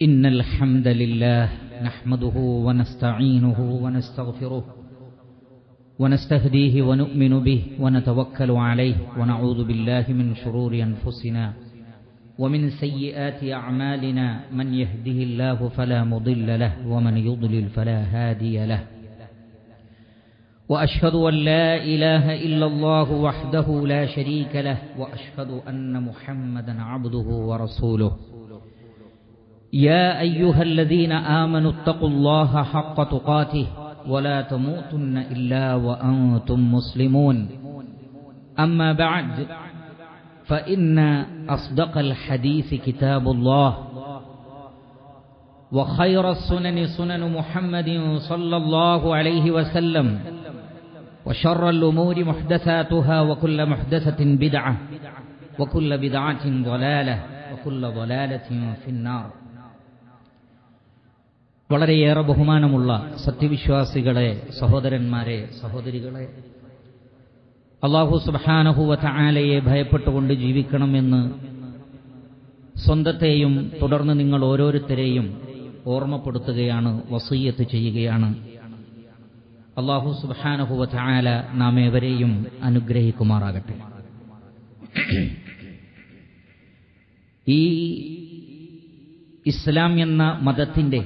إن الحمد لله نحمده ونستعينه ونستغفره ونستهديه ونؤمن به ونتوكل عليه ونعوذ بالله من شرور أنفسنا ومن سيئات أعمالنا من يهده الله فلا مضل له ومن يضلل فلا هادي له وأشهد أن لا إله إلا الله وحده لا شريك له وأشهد أن محمدا عبده ورسوله يا أيها الذين آمنوا اتقوا الله حق تقاته ولا تموتن إلا وأنتم مسلمون أما بعد فإن أصدق الحديث كتاب الله وخير السنن سنن محمد صلى الله عليه وسلم وشر الأمور محدثاتها وكل محدثة بدعة وكل بدعة ضلالة وكل ضلالة في النار. വളരെയേറെ ബഹുമാനമുള്ള സത്യവിശ്വാസികളെ, സഹോദരന്മാരെ, സഹോദരികളെ, അല്ലാഹു സുബ്ഹാനഹു വ തആലയെ ഭയപ്പെട്ടുകൊണ്ട് ജീവിക്കണമെന്ന് സ്വന്തത്തെയും തുടർന്ന് നിങ്ങൾ ഓരോരുത്തരെയും ഓർമ്മപ്പെടുത്തുകയാണ്, വസിയ്യത്ത് ചെയ്യുകയാണ്. അല്ലാഹു സുബ്ഹാനഹു വ തആല നാം ഏവരെയും അനുഗ്രഹിക്കുമാറാകട്ടെ. ഈ ഇസ്ലാം എന്ന മതത്തിന്റെ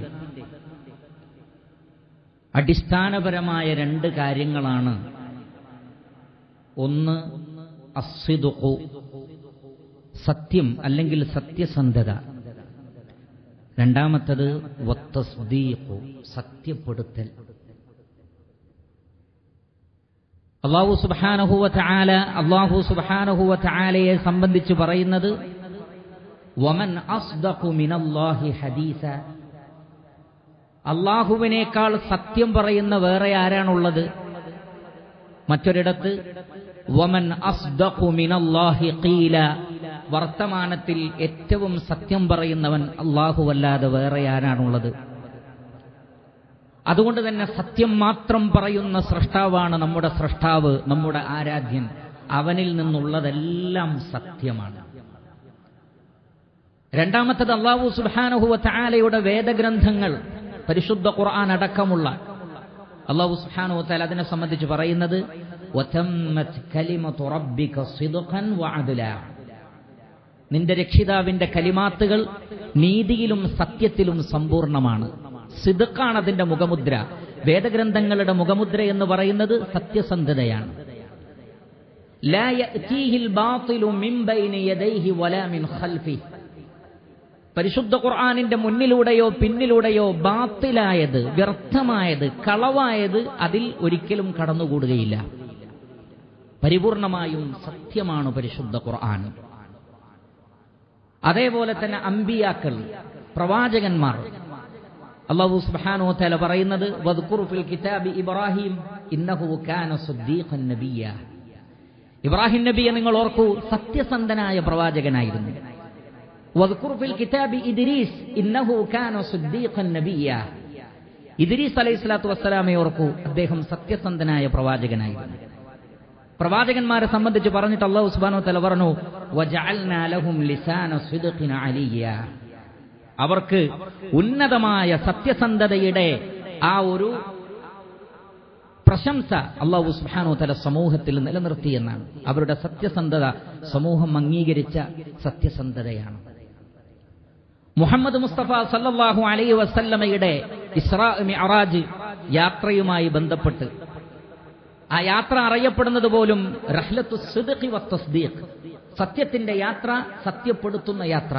അടിസ്ഥാനപരമായ രണ്ട് കാര്യങ്ങളാണ്. ഒന്ന് അസ്സിദ്ഖു, സത്യം അല്ലെങ്കിൽ സത്യസന്ധത. രണ്ടാമത്തത് വത്തസ്ദീഖു, സത്യപ്പെടുത്തൽ. അല്ലാഹു സുബ്ഹാനഹു വ തആലയെ സംബന്ധിച്ച് പറയുന്നത് വമൻ അസ്ദഖു മിനല്ലാഹി ഹദീസ, അല്ലാഹുവിനേക്കാൾ സത്യം പറയുന്ന വേറെ ആരാണുള്ളത്? മറ്റൊരിടത്ത് വമൻ അസ്ദഖു മിനല്ലാഹി ഖീല, വർത്തമാനത്തിൽ ഏറ്റവും സത്യം പറയുന്നവൻ അല്ലാഹുവല്ലാതെ വേറെ ആരാണുള്ളത്? അതുകൊണ്ട് തന്നെ സത്യം മാത്രം പറയുന്ന സൃഷ്ടാവാണ് നമ്മുടെ സൃഷ്ടാവ്, നമ്മുടെ ആരാധ്യൻ. അവനിൽ നിന്നുള്ളതെല്ലാം സത്യമാണ്. രണ്ടാമത്തത് അല്ലാഹു സുബ്ഹാനഹു വ തആലയുടെ വേദഗ്രന്ഥങ്ങൾ, പരിശുദ്ധ ഖുർആൻ അടക്കമുള്ള. അല്ലാഹു സുബ്ഹാനഹു വ തആല അതിനെ സംബന്ധിച്ച് പറയുന്നത് വതമ്മത് കലിമതു റബ്ബിക സിദ്ഖൻ വഅദ്ല, നിന്റെ രക്ഷിതാവിന്റെ കലിമാത്തുകൾ നീതിയിലും സത്യത്തിലും സമ്പൂർണ്ണമാണ്. സിദ്ഖാണ് അതിന്റെ മുഖമുദ്ര. വേദഗ്രന്ഥങ്ങളുടെ മുഖമുദ്ര എന്ന് പറയുന്നത് സത്യസന്ധതയാണ്. ലാ യഅതീഹിൽ ബാത്തിലു മിൻ ബൈനി യദൈഹി വലാ മിൻ ഖൽഫിഹി, പരിശുദ്ധ ഖുർആനിന്റെ മുന്നിലൂടെയോ പിന്നിലൂടെയോ ബാത്തിലായത്, വ്യർത്ഥമായത്, കളവായത് അതിൽ ഒരിക്കലും കടന്നുകൂടുകയില്ല. പരിപൂർണമായും സത്യമാണ് പരിശുദ്ധ ഖുർആൻ. അതേപോലെ തന്നെ അംബിയാക്കൾ, പ്രവാചകന്മാർ. അല്ലാഹു സുബ്ഹാനഹു വ തആല പറയുന്നത് വദ്കുർ ഫിൽ കിതാബി ഇബ്രാഹിം ഇന്നഹു കാന സിദ്ദീഖൻ നബിയ്യ, ഇബ്രാഹിം നബിയെ നിങ്ങൾ ഓർക്കൂ, സത്യസന്ധനായ പ്രവാചകനായിരുന്നു. വദ്കുർ ഫിൽ കിതാബി ഇദ്രീസ് ഇന്നഹു കാന സിദ്ദീഖൻ നബിയ്യ, ഇദ്രീസ് അലൈഹിസ്സലാത്തു വസ്സലാമയെ ഓർക്കൂ, അദ്ദേഹം സത്യസന്ധനായ പ്രവാചകനായിരുന്നു. പ്രവാചകന്മാരെ സംബന്ധിച്ച് പറഞ്ഞിട്ട് അല്ലാഹു സുബ്ഹാനഹു വ തആല പറഞ്ഞു വജഅൽനാ ലഹും ലിസാന സിദ്ഖിൻ അലിയ്യ, അവർക്ക് ഉന്നതമായ സത്യസന്ധതയുടെ ആ ഒരു പ്രശംസ അല്ലാഹു സുബ്ഹാനഹു വ തആല സമൂഹത്തിൽ നിലനിർത്തിയെന്നാണ്. അവരുടെ സത്യസന്ധത സമൂഹം അംഗീകരിച്ച സത്യസന്ധതയാണ്. മുഹമ്മദ് മുസ്തഫ സല്ലല്ലാഹു അലൈഹി വസല്ലമയുടെ ഇസ്രാ മിഅ്റാജ് യാത്രയുമായി ബന്ധപ്പെട്ട് ആ യാത്ര അറിയപ്പെടുന്നത് പോലും റഹ്ലത്തു സിദ്ഖി വത്തസ്ദീഖ്, സത്യത്തിന്റെ യാത്ര, സത്യപ്പെടുത്തുന്ന യാത്ര.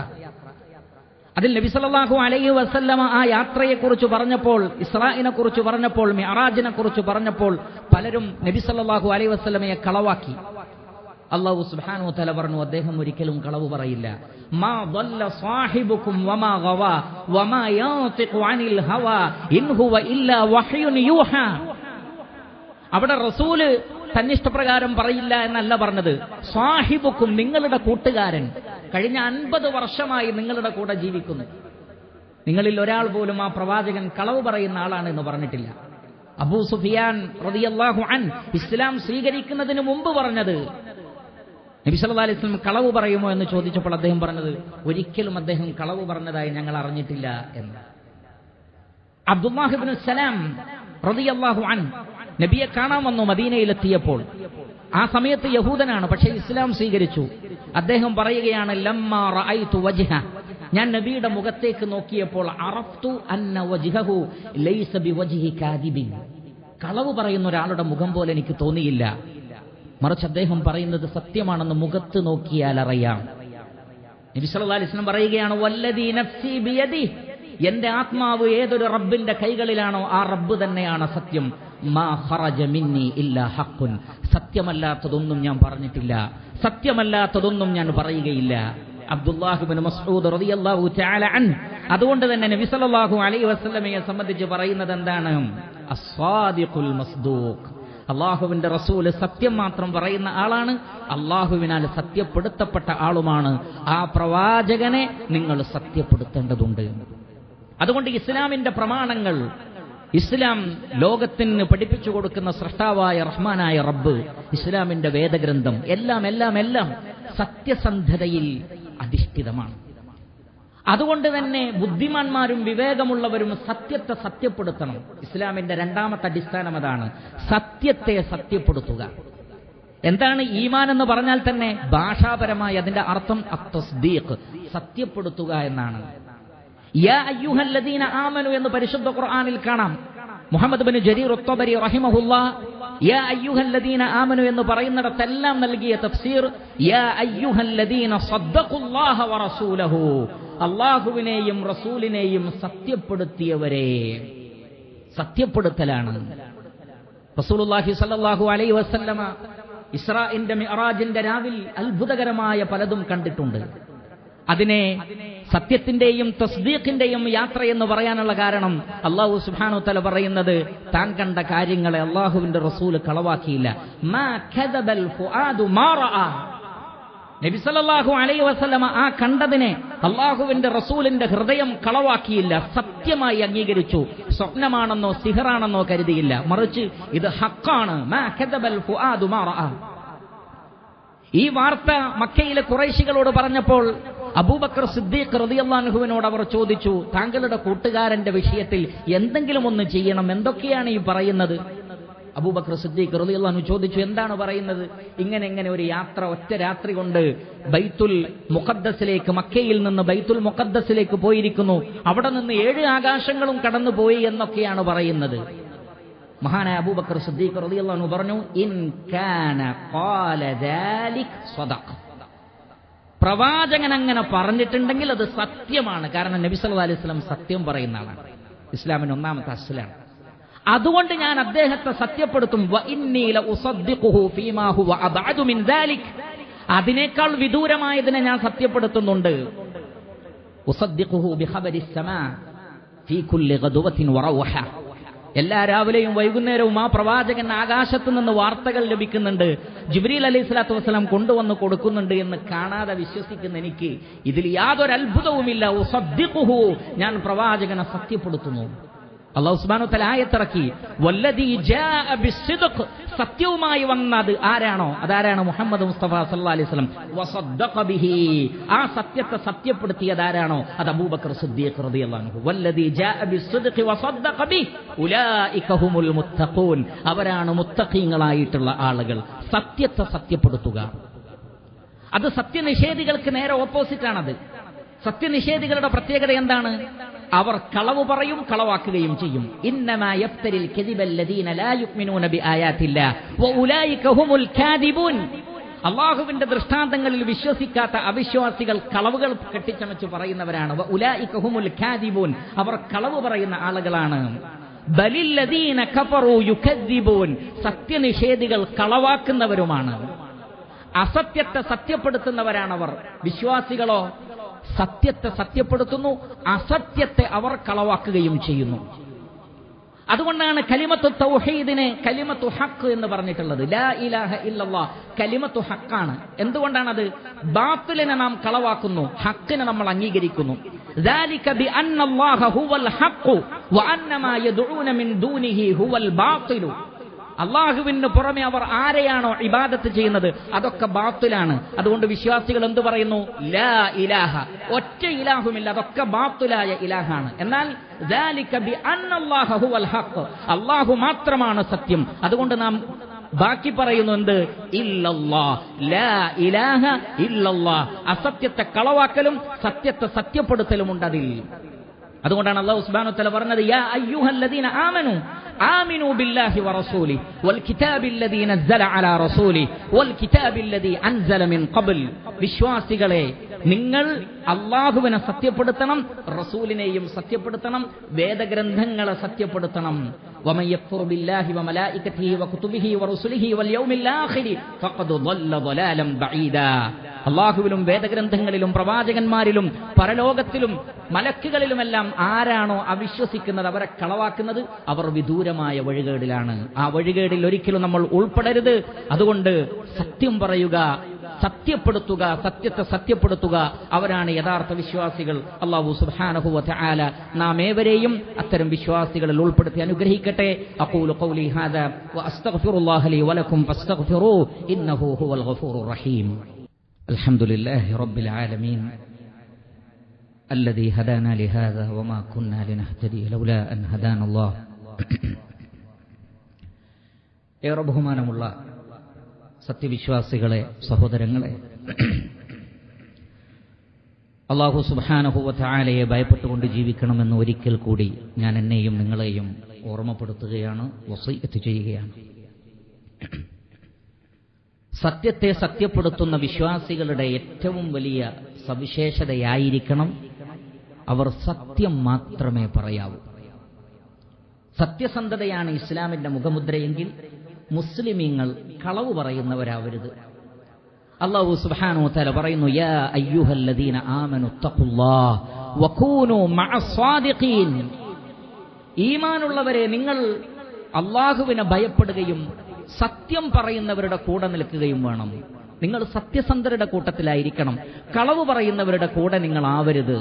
അതിൽ നബി സല്ലല്ലാഹു അലൈഹി വസല്ലമ ആ യാത്രയെക്കുറിച്ച് പറഞ്ഞപ്പോൾ, ഇസ്രാഇനെ കുറിച്ച് പറഞ്ഞപ്പോൾ, മിഅ്റാജിനെ കുറിച്ച് പറഞ്ഞപ്പോൾ പലരും നബി സല്ലല്ലാഹു അലൈഹി വസല്ലമയെ കളവാക്കി. അല്ലാഹു സുബ്ഹാനഹു വ തആല പറഞ്ഞു, അദ്ദേഹം ഒരിക്കലും കളവ് പറയില്ല. മാ ضل صاحبكم وما غوى وما ينطق عن الهوى إن هو إلا وحي يوحى. അവിടെ റസൂല് തന്നിഷ്ടപ്രകാരം പറയില്ല എന്നല്ല പറഞ്ഞത്. സാഹിബുക്കും, നിങ്ങളുടെ കൂട്ടുകാരൻ, കഴിഞ്ഞ 50 വർഷമായി നിങ്ങളുടെ കൂടെ ജീവിക്കുന്നു. നിങ്ങളിൽ ഒരാൾ പോലും ആ പ്രവാചകൻ കളവ് പറയുന്ന ആളാണ് എന്ന് പറഞ്ഞിട്ടില്ല. അബൂ സുഫിയാൻ റളിയല്ലാഹു അൻഹു ഇസ്ലാം സ്വീകരിക്കുന്നതിന് മുമ്പ് പറഞ്ഞത് നബി സല്ലല്ലാഹു അലൈഹി വസല്ലം കളവ് പറയുമോ എന്ന് ചോദിച്ചപ്പോൾ അദ്ദേഹം പറഞ്ഞത്, ഒരിക്കലും അദ്ദേഹം കളവ് പറഞ്ഞതായി ഞങ്ങൾ അറിഞ്ഞിട്ടില്ല എന്ന്. അബ്ദുല്ലാഹ് ഇബ്നു സലാം റളിയല്ലാഹു അൻഹു നബിയെ കാണാൻ വന്നു മദീനയിലെത്തിയപ്പോൾ. ആ സമയത്ത് യഹൂദനാണ്, പക്ഷേ ഇസ്ലാം സ്വീകരിച്ചു. അദ്ദേഹം പറയുകയാണ്, ലമ്മാ റഅയ്തു വജ്ഹ, ഞാൻ നബിയുടെ മുഖത്തേക്ക് നോക്കിയപ്പോൾ അറഫ്തു അന്ന വജ്ഹഹു ലൈസ ബിവജ്ഹി കാദിബിൻ, കളവ് പറയുന്ന ഒരാളുടെ മുഖം പോലെ എനിക്ക് തോന്നിയില്ല, മറിച്ച് അദ്ദേഹം പറയുന്നത് സത്യമാണെന്ന് മുഖത്ത് നോക്കിയാൽ അറിയാം. നബി സല്ലല്ലാഹു അലൈഹി വസല്ലം പറയുകയാണ്, വല്ലദീ നഫ്സി ബിയദിഹി, എന്റെ ആത്മാവ് ഏതൊരു റബ്ബിന്റെ കൈകളിലാണോ ആ റബ്ബ് തന്നെയാണ് സത്യം. മാ ഖറജ മിന്നി ഇല്ലാ ഹഖ്ഖുൻ, സത്യമല്ലാത്തതൊന്നും ഞാൻ പറഞ്ഞിട്ടില്ല, സത്യമല്ലാത്തതൊന്നും ഞാൻ പറയുകയില്ല. അബ്ദുല്ലാഹ് ഇബ്നു മസ്ഊദ് റളിയല്ലാഹു തആല അൻഹു. അതുകൊണ്ട് തന്നെ നബി സല്ലല്ലാഹു അലൈഹി വസല്ലമയെ സംബന്ധിച്ച് പറയുന്നത് എന്താണ്? അസ്സാദിഖുൽ മസ്ദൂഖ്, അള്ളാഹുവിന്റെ റസൂല് സത്യം മാത്രം പറയുന്ന ആളാണ്, അള്ളാഹുവിനാൽ സത്യപ്പെടുത്തപ്പെട്ട ആളുമാണ്. ആ പ്രവാചകനെ നിങ്ങൾ സത്യപ്പെടുത്തേണ്ടതുണ്ട്. അതുകൊണ്ട് ഇസ്ലാമിന്റെ പ്രമാണങ്ങൾ, ഇസ്ലാം ലോകത്തിന് പഠിപ്പിച്ചു കൊടുക്കുന്ന സൃഷ്ടാവായ റഹ്മാനായ റബ്ബ്, ഇസ്ലാമിന്റെ വേദഗ്രന്ഥം എല്ലാം എല്ലാം എല്ലാം സത്യസന്ധതയിൽ അധിഷ്ഠിതമാണ്. അതുകൊണ്ട് തന്നെ ബുദ്ധിമാന്മാരും വിവേകമുള്ളവരും സത്യത്തെ സത്യപ്പെടുത്തണം. ഇസ്ലാമിന്റെ രണ്ടാമത്തെ അടിസ്ഥാനം അതാണ്, സത്യത്തെ സത്യപ്പെടുത്തുക. എന്താണ് ഈമാൻ എന്ന് പറഞ്ഞാൽ തന്നെ ഭാഷാപരമായി അതിന്റെ അർത്ഥം അത്തസ്ദീഖ്, സത്യപ്പെടുത്തുക എന്നാണ്. യാ അയ്യുഹല്ലദീന ആമനു എന്ന് പരിശുദ്ധ ഖുർആനിൽ കാണാം. മുഹമ്മദ് ബിൻ ജരീർ അത്ത്-തബരി റഹിമഹുല്ലാഹ് യാ അയ്യുഹല്ലദീന ആമനു എന്ന് പറയുന്നിടത്തെല്ലാം നൽകിയ തഫ്സീർ യാ അയ്യുഹല്ലദീന സദ്ദഖുല്ലാഹ വറസൂലഹു, അല്ലാഹുവിനെയും റസൂലിനെയും സത്യപ്പെടുത്തിയവരെ. സത്യപ്പെടുത്തലാണ്. റസൂലുള്ളാഹി സ്വല്ലല്ലാഹു അലൈഹി വസല്ലമ ഇസ്രാഇന്റെ മിഅ്റാജിന്റെ രാവിൽ അത്ഭുതകരമായ പലതും കണ്ടിട്ടുണ്ട്. അതിനെ സത്യത്തിന്റെയും തസ്ദീഖിന്റെയും യാത്ര എന്ന് പറയാനുള്ള കാരണം അല്ലാഹു സുബ്ഹാനഹു വ തആല പറയുന്നത്, താൻ കണ്ട കാര്യങ്ങളെ അല്ലാഹുവിന്റെ റസൂൽ കളവാക്കിയില്ല. മാ കദബൽ ഫുആദു മാ റആ, നബി സല്ലല്ലാഹു അലൈഹി വസല്ലമ ആ കണ്ടതിനെ അല്ലാഹുവിന്റെ റസൂലിന്റെ ഹൃദയം കളവാക്കിയില്ല, സത്യമായി അംഗീകരിച്ചു. സ്വപ്നമാണെന്നോ സിഹറാണെന്നോ കരുതിയില്ല, മറിച്ച് ഇത് ഹഖാണ്. മാ കദബൽ ഫുആദു മാ റആ. ഈ വാർത്ത മക്കയിലെ ഖുറൈശികളോട് പറഞ്ഞപ്പോൾ അബൂബക്കർ സിദ്ദീഖ് റളിയല്ലാഹു അൻഹുവിനോട് അവർ ചോദിച്ചു, താങ്കളുടെ കൂട്ടുകാരന്റെ വിഷയത്തിൽ എന്തെങ്കിലും ഒന്ന് ചെയ്യണം, എന്തൊക്കെയാണ് ഈ പറയുന്നത്? അബൂബക്കർ സിദ്ദീഖ് റളിയല്ലാഹു അൻഹു ചോദിച്ചു, എന്താണ് പറയുന്നത്? ഇങ്ങനെ ഒരു യാത്ര ഒറ്റ രാത്രി കൊണ്ട് ബൈത്തുൽ മുഖദ്ദസിലേക്ക്, മക്കയിൽ നിന്ന് ബൈത്തുൽ മുഖദ്ദസിലേക്ക് പോയിരിക്കുന്നു, അവിടെ നിന്ന് 7 ആകാശങ്ങളും കടന്നുപോയി എന്നൊക്കെയാണ് പറയുന്നത്. മഹാനായ അബൂബക്കർ സിദ്ദീഖ് റളിയല്ലാഹു അൻഹു പറഞ്ഞു, ഇൻ കാന ഖാല ദാലിക് സദഖ, പ്രവാചകൻ അങ്ങനെ പറഞ്ഞിട്ടുണ്ടെങ്കിൽ അത് സത്യമാണ്. കാരണം നബി സല്ലല്ലാഹു അലൈഹി വസല്ലം സത്യം പറയുന്ന ആളാണ്, ഇസ്ലാമിന്റെ ഒന്നാമത്തെ അസ്ലാണ്. അതുകൊണ്ട് ഞാൻ അദ്ദേഹത്തെ സത്യപ്പെടുത്തും. വ ഇന്നി ലഉസദ്ദിഖുഹു ഫീമാ ഹുവ അബ്അദു മിൻ ദാലിക്, അതിനേക്കാൾ വിദൂരമായതിനെ ഞാൻ സത്യപ്പെടുത്തുന്നുണ്ട്. ഉസദ്ദിഖുഹു ബിഖബരിസ് സമാ ഫീ കുല്ലി ഗദവത്തിൻ വറൗഹ, എല്ലാ രാവിലെയും വൈകുന്നേരവും ആ പ്രവാചകൻ ആകാശത്ത് നിന്ന് വാർത്തകൾ ലഭിക്കുന്നുണ്ട്, ജിബ്രീൽ അലൈഹി സ്വലാത്തു വസ്സലാം കൊണ്ടുവന്ന് കൊടുക്കുന്നുണ്ട് എന്ന് കാണാതെ വിശ്വസിക്കുന്ന എനിക്ക് ഇതിൽ യാതൊരു അത്ഭുതവുമില്ല. ഉസദ്ദിഖുഹു, ഞാൻ പ്രവാചകനെ സത്യപ്പെടുത്തുന്നു. അല്ലാഹു സുബ്ഹാനഹു വ തആല ആയത്തിറക്കി, വല്ലദീ ജാഅ ബിസ്സിദ്ഖ്, സത്യവുമായി വന്നത് ആരാണോ അതാരാണ് മുഹമ്മദ് മുസ്തഫ സല്ലല്ലാഹു അലൈഹി വസല്ലം. വസദ്ദഖ ബിഹി, ആ സത്യത്തെ സത്യപ്പെടുത്തിയത് ആരാണോ അത് അബൂബക്കർ സിദ്ദീഖ് റളിയല്ലാഹു അൻഹു. വല്ലദീ ജാഅ ബിസ്സിദ്ഖി വസദ്ദഖ ബിഹി ഉലൈക ഹുമുൽ മുത്തഖൂൻ, അവരാണ് മുത്തഖീങ്ങളായിട്ടുള്ള ആളുകൾ. സത്യത്തെ സത്യപ്പെടുത്തുക, അത് സത്യനിഷേധികൾക്ക് നേരെ ഓപ്പോസിറ്റാണത്. സത്യനിഷേധികളുടെ പ്രത്യേകത എന്താണ്? അവർ കളവ് പറയും, കളവാക്കുകയും ചെയ്യും. ഇന്നമാ യഫ്തരിൽ കദിബല്ലദീന ലാ യുഅ്മിനൂന ബിആയാതില്ലാഹ് വഉലൈക ഹുമുൽ കാദിബൂൻ, അല്ലാഹുവിന്റെ ദൃഷ്ടാന്തങ്ങളിൽ വിശ്വസിക്കാത്ത അവിശ്വാസികൾ കളവുകൾ കെട്ടിച്ചമച്ച് പറയുന്നവരാണ്. വഉലൈക ഹുമുൽ കാദിബൂൻ, അവർ കളവ് പറയുന്ന ആളുകളാണ്. ബലില്ലദീന കഫറൂ യുകദ്ദിബൂൻ, സത്യനിഷേധികൾ കളവാക്കുന്നവരുമാണ്. അസത്യത്തെ സത്യപ്പെടുത്തുന്നവരാണവർ. വിശ്വാസികളോ സത്യത്തെ സത്യപ്പെടുത്തുന്നു, അസത്യത്തെ അവർ കളവാക്കുകയും ചെയ്യുന്നു. അതുകൊണ്ടാണ് കലിമത്തു തൗഹീദിനെ കലിമത്തു ഹഖ് എന്ന് പറഞ്ഞിട്ടുള്ളത്. ലാ ഇലാഹ ഇല്ലല്ലാഹ് കലിമത്തു ഹഖാണ്. എന്തുകൊണ്ടാണത്? ബാത്തിലിനെ നാം കളവാക്കുന്നു, ഹഖിനെ നമ്മൾ അംഗീകരിക്കുന്നു. ذلك بأن الله هو الحق وأن ما يدعون من دونه هو الباطل. അള്ളാഹുവിന് പുറമെ അവർ ആരെയാണോ ഇബാദത്ത് ചെയ്യുന്നത് അതൊക്കെ ബാത്തിലാണ്. അതുകൊണ്ട് വിശ്വാസികൾ എന്ത് പറയുന്നു? ലാ ഇലാഹ, ഒറ്റ ഇലാഹുമില്ല, അതൊക്കെ ബാത്തിലായ ഇലാഹാണ്. എന്നാൽ ദാലിക ബിഅന്നല്ലാഹ ഹുവൽ ഹഖ്, അള്ളാഹു മാത്രമാണ് സത്യം. അതുകൊണ്ട് നാം ബാക്കി പറയുന്നു എന്ത്? ഇല്ലല്ലാഹ്, ലാ ഇലാഹ ഇല്ലല്ലാഹ്. അസത്യത്തെ കളവാക്കലും സത്യത്തെ സത്യപ്പെടുത്തലും ഉണ്ട് അതിൽ. അതുകൊണ്ടാണ് അല്ലാഹു സുബ്ഹാനഹു വ തആല പറഞ്ഞത്, യാ അയ്യുഹല്ലദീന ആമനു ആമിനു ബില്ലാഹി വറസൂലി വൽ കിതാബില്ലദീ നസ്സല അലാ റസൂലി വൽ കിതാബില്ലദീ അൻസല മിൻ ഖബ്ൽ. വിശ്വാസികളെ, നിങ്ങൾ അല്ലാഹുവിനെ സത്യപ്പെടുത്തണം, റസൂലിനെയും സത്യപ്പെടുത്തണം, വേദഗ്രന്ഥങ്ങളെ സത്യപ്പെടുത്തണം. വമൻ യക്ഫുർ ബില്ലാഹി വമലായികതിഹി വകുതുബിഹി വറസുലിഹി വൽ യൗമിൽ ആഖിരി ഫഖദ് ളല്ല ളലാലൻ ബഈദാ. അല്ലാഹുവിലും വേദഗ്രന്ഥങ്ങളിലും പ്രവാചകന്മാരിലും പരലോകത്തിലും മലക്കുകളിലുമെല്ലാം ആരാണോ അവിശ്വസിക്കുന്നത്, അവരെ കളവാക്കുന്നത്, അവർ വിദൂരമായ വഴികേടിലാണ്. ആ വഴികേടിൽ ഒരിക്കലും നമ്മൾ ഉൾപ്പെടരുത്. അതുകൊണ്ട് സത്യം പറയുക, സത്യപ്പെടുത്തുക, സത്യത്തെ സത്യപ്പെടുത്തുക, അവരാണ് യഥാർത്ഥ വിശ്വാസികൾ. അല്ലാഹു സുബ്ഹാനഹു വ തആല നാം ഏവരെയും അത്തരം വിശ്വാസികളിൽ ഉൾപ്പെടുത്തി അനുഗ്രഹിക്കട്ടെ. അഖൂലു ഖൗലി ഹാദാ വ അസ്തഗ്ഫിറുല്ലാഹ ലി വലക്കും ഫസ്തഗ്ഫിറൂ ഇന്നഹു ഹുവൽ ഗഫൂറുർ റഹീം. അൽഹംദുലില്ലാഹി റബ്ബിൽ ആലമീൻ الذي هدانا لهذا وما كنا لنهتدي لولا أن هدانا الله. ഏറെ ബഹുമാനമുള്ള സത്യവിശ്വാസികളെ, സഹോദരങ്ങളെ, അല്ലാഹു സുബ്ഹാനഹു വ തആലയെ ഭയപ്പെട്ടുകൊണ്ട് ജീവിക്കണമെന്ന് ഒരിക്കൽ കൂടി ഞാൻ എന്നെയും നിങ്ങളെയും ഓർമ്മപ്പെടുത്തുകയാണ്, വസിയ്യത്ത് ചെയ്യുകയാണ്. സത്യത്തെ സത്യപ്പെടുത്തുന്ന വിശ്വാസികളുടെ ഏറ്റവും വലിയ സവിശേഷതയായിരിക്കണം അവർ സത്യം മാത്രമേ പറയാവൂ. സത്യസന്ധതയാണ് ഇസ്ലാമിന്റെ മുഖമുദ്രയെങ്കിൽ മുസ്ലിമീങ്ങൾ കളവ് പറയുന്നവരാവരുത്. അല്ലാഹു സുബ്ഹാനഹു വ തആല പറയുന്നു, യാ അയ്യുഹല്ലദീന ആമനു തഖുല്ലാഹ് വകൂനൂ മഅസ്സാദിഖീൻ. ഈമാനുള്ളവരെ, നിങ്ങൾ അല്ലാഹുവിനെ ഭയപ്പെടുകയും സത്യം പറയുന്നവരുടെ കൂടെ നിൽക്കുകയും വേണം. നിങ്ങൾ സത്യസന്ധരുടെ കൂട്ടത്തിലായിരിക്കണം, കളവ് പറയുന്നവരുടെ കൂടെ നിങ്ങൾ ആവരുത്.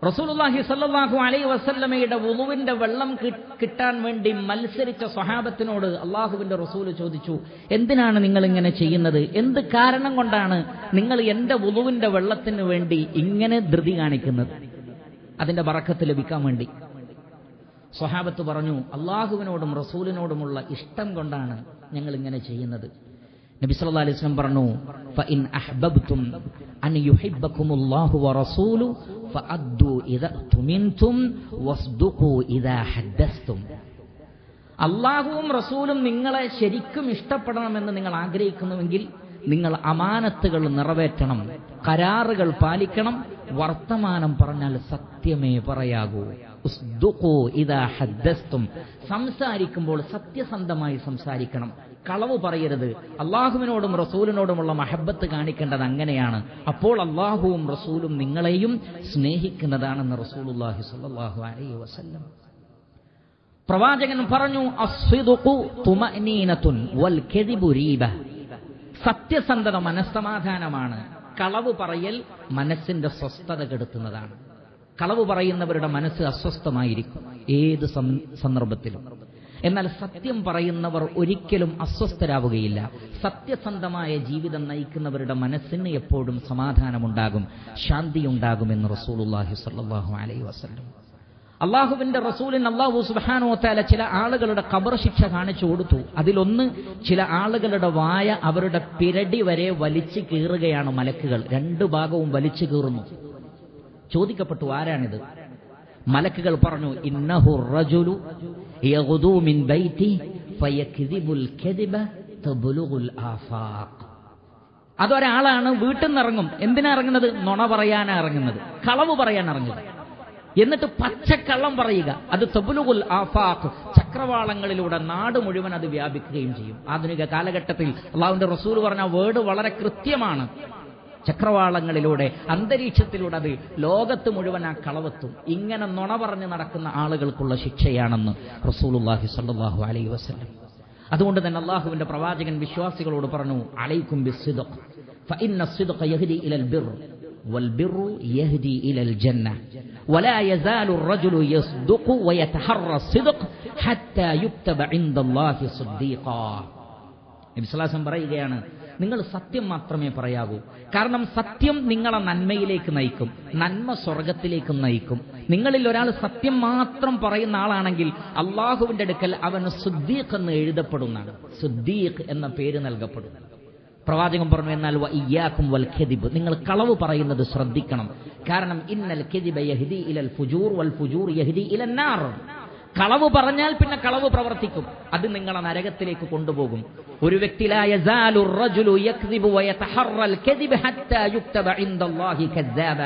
റസൂലുള്ളാഹി സ്വല്ലല്ലാഹു അലൈഹി വസല്ലമയുടെ വുളുവിന്റെ വെള്ളം കിട്ടാൻ വേണ്ടി മത്സരിച്ച സ്വഹാബത്തിനോട് അള്ളാഹുവിന്റെ റസൂൽ ചോദിച്ചു, എന്തിനാണ് നിങ്ങൾ ഇങ്ങനെ ചെയ്യുന്നത്? എന്ത് കാരണം കൊണ്ടാണ് നിങ്ങൾ എന്റെ വുളുവിന്റെ വെള്ളത്തിന് വേണ്ടി ഇങ്ങനെ ധൃതി കാണിക്കുന്നത്? അതിന്റെ ബറക്കത്ത് ലഭിക്കാൻ വേണ്ടി. സ്വഹാബത്ത് പറഞ്ഞു, അള്ളാഹുവിനോടും റസൂലിനോടുമുള്ള ഇഷ്ടം കൊണ്ടാണ് ഞങ്ങൾ ഇങ്ങനെ ചെയ്യുന്നത്. നബി സല്ലല്ലാഹു അലൈഹി വസല്ലം പറഞ്ഞു, ഫഇൻ അഹ്ബബ്തും അൻ യുഹിബ്ബകുമുല്ലാഹു വറസൂലു ഫഅദ്ദു ഇദാ തുമിൻതും വസ്ദുഖു ഇദാ ഹദ്ദസ്തും. അല്ലാഹുവും റസൂലും നിങ്ങളെ ശരിക്കും ഇഷ്ടപ്പെടണമെന്ന് നിങ്ങൾ ആഗ്രഹിക്കുന്നുവെങ്കിൽ നിങ്ങൾ അമാനത്തുകൾ നിറവേറ്റണം, കരാറുകൾ പാലിക്കണം, വർത്തമാനം പറഞ്ഞാൽ സത്യമേ പറയാകൂ. ഉസ്ദുഖു ഇദാ ഹദ്ദസ്തും. സംസാരിക്കുമ്പോൾ സത്യസന്ധമായി സംസാരിക്കണം, കളവ് പറയരുത്. അള്ളാഹുവിനോടും റസൂലിനോടുമുള്ള മഹബത്ത് കാണിക്കേണ്ടത് അങ്ങനെയാണ്. അപ്പോൾ അള്ളാഹുവും റസൂലും നിങ്ങളെയും സ്നേഹിക്കുന്നതാണെന്ന് റസൂലുള്ളാഹി സ്വല്ലല്ലാഹു അലൈഹി വസല്ലം. പ്രവാചകൻ പറഞ്ഞു, അസ്സിദ്ഖു തുമഅനീനത്തുൻ വൽ കദിബുരീബ. സത്യസന്ധത മനസ്സമാധാനമാണ്, കളവ് പറയൽ മനസ്സിന്റെ സ്വസ്ഥത കെടുത്തുന്നതാണ്. കളവ് പറയുന്നവരുടെ മനസ്സ് അസ്വസ്ഥമായിരിക്കും ഏത് സന്ദർഭത്തിലും. എന്നാൽ സത്യം പറയുന്നവർ ഒരിക്കലും അസ്വസ്ഥരാവുകയില്ല. സത്യസന്ധമായ ജീവിതം നയിക്കുന്നവരുടെ മനസ്സിന് എപ്പോഴും സമാധാനമുണ്ടാകും, ശാന്തിയുണ്ടാകുമെന്ന് റസൂലുള്ളാഹി സ്വല്ലല്ലാഹു അലൈഹി വസല്ലം. അള്ളാഹുവിന്റെ റസൂലിന് അല്ലാഹു സുബ്ഹാനഹു വ തആല ചില ആളുകളുടെ ഖബർ ശിക്ഷ കാണിച്ചു കൊടുത്തു. അതിലൊന്ന്, ചില ആളുകളുടെ വായ അവരുടെ പിരടി വരെ വലിച്ചു കീറുകയാണ് മലക്കുകൾ. രണ്ടു ഭാഗവും വലിച്ചു കീറുന്നു. ചോദിക്കപ്പെട്ടു, ആരാണിത്? മലക്കുകൾ പറഞ്ഞു, ഇന്നഹു റജുലു യഗ്ദു മിൻ ബൈതി ഫയക്ദിബുൽ കദിബ തബ്ലുഗുൽ ആഫാഖ്. അതൊരാളാണ്, വീട്ടിൽ നിന്ന് ഇറങ്ങും. എന്തിനാ ഇറങ്ങുന്നത്? നുണ പറയാനാ ഇറങ്ങുന്നത്, കളവ് പറയാൻ ഇറങ്ങുന്നത്. എന്നിട്ട് പച്ചക്കള്ളം പറയുക. അത് തബ്ലുഗുൽ ആഫാഖ്, ചക്രവാളങ്ങളിലൂടെ നാട് മുഴുവൻ അത് വ്യാപിക്കുകയും ചെയ്യും. ആധുനിക കാലഘട്ടത്തിൽ അല്ലാഹുവിന്റെ റസൂൽ പറഞ്ഞ വേർഡ് വളരെ കൃത്യമാണ്. ചക്രവാളങ്ങളിലൂടെ, അന്തരീക്ഷത്തിലൂടെ അത് ലോകത്ത് മുഴുവൻ ആ കളവെത്തും. ഇങ്ങനെ നുണ പറഞ്ഞ് നടക്കുന്ന ആളുകൾക്കുള്ള ശിക്ഷയാണെന്ന് റസൂലുള്ളാഹി സ്വല്ലല്ലാഹു അലൈഹി വസല്ലം. അതുകൊണ്ട് തന്നെ അല്ലാഹുവിന്റെ പ്രവാചകൻ വിശ്വാസികളോട് പറഞ്ഞു, അലൈക്കും ബിസ്സിദ്ഖ് ഫഇന്ന الصدق يهدي إلى البر والبر يهدي إلى الجنة ولا يزال الرجل يصدق ويتحرى الصدق ഹത്താ യുക്തബ ഇൻദല്ലാഹി സിദ്ദീഖാ. നബി സ്വല്ലല്ലാഹു അലൈഹി വസല്ലം പറയുകയാണ്, നിങ്ങൾ സത്യം മാത്രമേ പറയാവൂ. കാരണം സത്യം നിങ്ങളെ നന്മയിലേക്ക് നയിക്കും, നന്മ സ്വർഗത്തിലേക്ക് നയിക്കും. നിങ്ങളിൽ ഒരാൾ സത്യം മാത്രം പറയുന്ന ആളാണെങ്കിൽ അള്ളാഹുവിന്റെ അടുക്കൽ അവന് സിദ്ദീഖ് എന്ന് എഴുതപ്പെടുന്നതാണ്, സിദ്ദീഖ് എന്ന പേര് നൽകപ്പെടും. പ്രവാചകൻ പറഞ്ഞു, എന്നാൽ വഇയ്യാകും വൽ കദിബ്, നിങ്ങൾ കളവ് പറയുന്നത് ശ്രദ്ധിക്കണം. കാരണം ഇന്നൽ കദിബ യഹ്ദി ഇലൽ ഫുജൂർ വൽ ഫുജൂർ യഹ്ദി ഇലൻ നാർ. കളവ് പറഞ്ഞാൽ പിന്നെ കളവ് പ്രവർത്തിക്കും, അത് നിങ്ങളെ നരകത്തിലേക്ക് കൊണ്ടുപോകും. ഒരു വ്യക്തി ലാ യസാലു റജുലു യക്ദിബു വയതഹറൽ കദിബ ഹത്താ യുക്തബ ഇൻദല്ലാഹി കദ്ദാബ.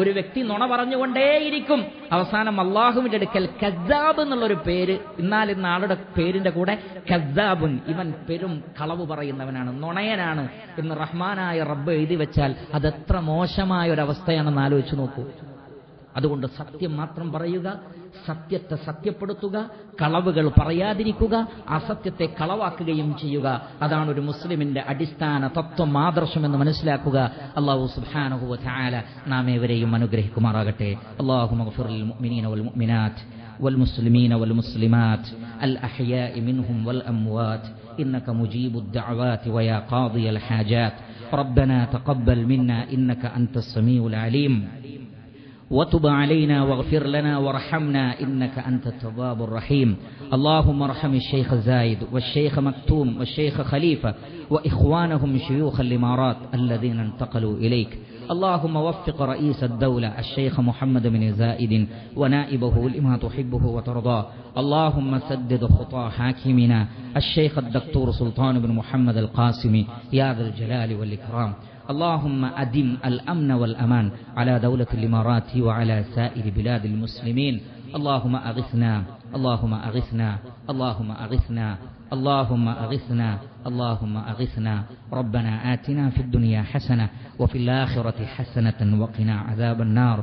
ഒരു വ്യക്തി നുണ പറഞ്ഞുകൊണ്ടേയിരിക്കും, അവസാനം അള്ളാഹുവിന്റെ അടുക്കൽ കദ്ദാബ് എന്നുള്ളൊരു പേര്, എന്നാൽ ഇന്ന് ആളുടെ പേരിന്റെ കൂടെ കദ്ദാബുൻ, ഇവൻ പെരും കളവ് പറയുന്നവനാണ്, നുണയനാണ് എന്ന് റഹ്മാനായ റബ്ബ് എഴുതി വെച്ചാൽ അതെത്ര മോശമായ ഒരവസ്ഥയാണെന്ന് ആലോചിച്ച് നോക്കൂ. അതുകൊണ്ട് സത്യം മാത്രം പറയുക, സത്യത്തെ സത്യപ്പെടുത്തുക, കളവുകൾ പറയാതിരിക്കുക, അസത്യത്തെ കളവാക്കുകയും ചെയ്യുക. അതാണ് ഒരു മുസ്ലിമിന്റെ അടിസ്ഥാന തത്വം, ആദർശമെന്ന് മനസ്സിലാക്കുക. അല്ലാഹു സുബ്ഹാനഹു വ തആല നാം ഏവരെയും അനുഗ്രഹിക്കുമാറാകട്ടെ. അല്ലാഹുമ്മ ഗ്ഫിർ ലിൽ മുഅ്മിനീന വൽ മുഅ്മിനാത്ത് വൽ മുസ്ലിമീന വൽ മുസ്ലിമാത്ത് അൽ അഹ്യാഇ മിൻഹും വൽ അംവാത്ത് ഇന്നക മുജീബുദ് ദഅവാതി വയാ ഖാദിയൽ ഹാജാത്ത്. റബ്ബനാ തഖബ്ബൽ മിന്നാ ഇന്നക അൻതസ് സമീഉൽ അലീം وتب علينا واغفر لنا وارحمنا إنك أنت التواب الرحيم. اللهم ارحم الشيخ زايد والشيخ مكتوم والشيخ خليفة وإخوانهم شيوخ الإمارات الذين انتقلوا إليك. اللهم وفق رئيس الدولة الشيخ محمد بن زايد ونائبه لما تحبه وترضاه. اللهم سدد خطى حاكمنا الشيخ الدكتور سلطان بن محمد القاسمي يا ذا الجلال والإكرام. اللهم أدم الأمن والأمان على دولة الإمارات وعلى سائر بلاد المسلمين. اللهم أغثنا، اللهم أغثنا، اللهم أغثنا، اللهم أغثنا، اللهم أغثنا. ربنا آتنا في الدنيا حسنة وفي الآخرة حسنة وقنا عذاب النار.